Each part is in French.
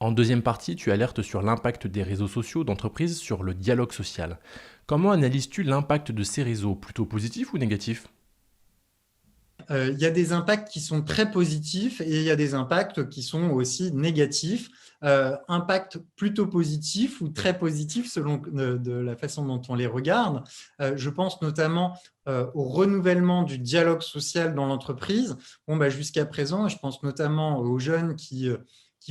En deuxième partie, tu alertes sur l'impact des réseaux sociaux d'entreprise sur le dialogue social. Comment analyses-tu l'impact de ces réseaux, plutôt positif ou négatif? Il y a des impacts qui sont très positifs et il y a des impacts qui sont aussi négatifs. Impact plutôt positif ou très positif selon de la façon dont on les regarde. Je pense notamment au renouvellement du dialogue social dans l'entreprise. Bon, bah, jusqu'à présent, je pense notamment aux jeunes qui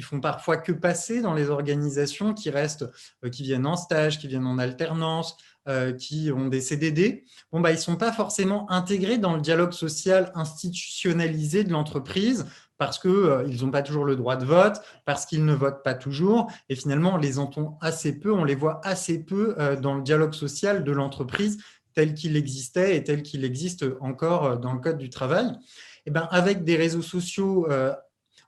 font parfois que passer dans les organisations, qui restent, qui viennent en stage, qui viennent en alternance, qui ont des CDD. Bon, bah, ils ne sont pas forcément intégrés dans le dialogue social institutionnalisé de l'entreprise parce qu'ils n'ont pas toujours le droit de vote, parce qu'ils ne votent pas toujours, et finalement, on les entend assez peu, on les voit assez peu dans le dialogue social de l'entreprise tel qu'il existait et tel qu'il existe encore dans le Code du travail. Et ben, avec des réseaux sociaux,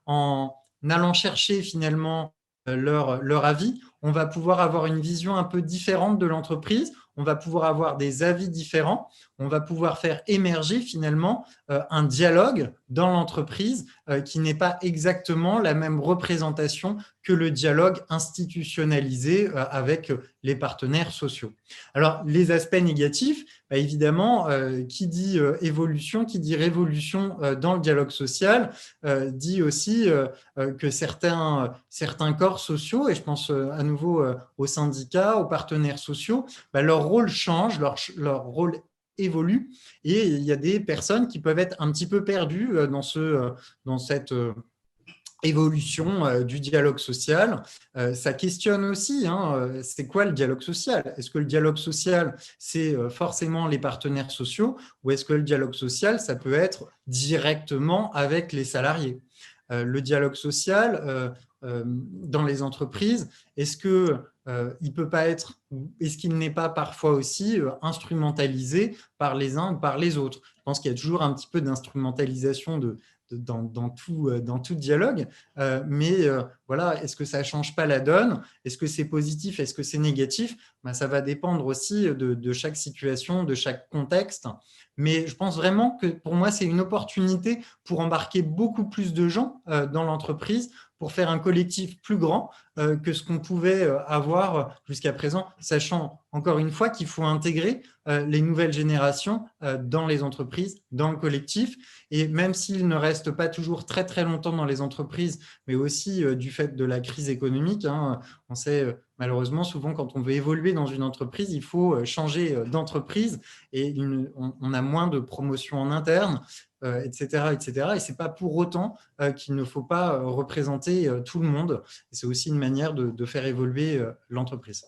en allant chercher finalement leur avis, on va pouvoir avoir une vision un peu différente de l'entreprise, on va pouvoir avoir des avis différents, on va pouvoir faire émerger finalement un dialogue dans l'entreprise qui n'est pas exactement la même représentation que le dialogue institutionnalisé avec les partenaires sociaux. Alors, les aspects négatifs, bah, évidemment, qui dit évolution, qui dit révolution dans le dialogue social, dit aussi que certains corps sociaux, et je pense à nouveau aux syndicats, aux partenaires sociaux, bah, leur rôle change, leur rôle évolue, et il y a des personnes qui peuvent être un petit peu perdues dans cette évolution du dialogue social. Ça questionne aussi, hein, c'est quoi le dialogue social? Est-ce que le dialogue social, c'est forcément les partenaires sociaux, ou est-ce que le dialogue social, ça peut être directement avec les salariés? Le dialogue social dans les entreprises, est-ce que il peut pas être, est-ce qu'il n'est pas parfois aussi instrumentalisé par les uns ou par les autres? Je pense qu'il y a toujours un petit peu d'instrumentalisation dans tout dialogue, mais voilà, est-ce que ça ne change pas la donne? Est-ce que c'est positif? Est-ce que c'est négatif? Ben, ça va dépendre aussi de chaque situation, de chaque contexte. Mais je pense vraiment que pour moi, c'est une opportunité pour embarquer beaucoup plus de gens dans l'entreprise, pour faire un collectif plus grand que ce qu'on pouvait avoir jusqu'à présent, sachant encore une fois qu'il faut intégrer les nouvelles générations dans les entreprises, dans le collectif. Et même s'ils ne restent pas toujours très très longtemps dans les entreprises, mais aussi du fait de la crise économique, hein, on sait malheureusement souvent quand on veut évoluer dans une entreprise, il faut changer d'entreprise et on a moins de promotion en interne, etc., etc. Et ce n'est pas pour autant qu'il ne faut pas représenter tout le monde. Et c'est aussi une manière de faire évoluer l'entreprise.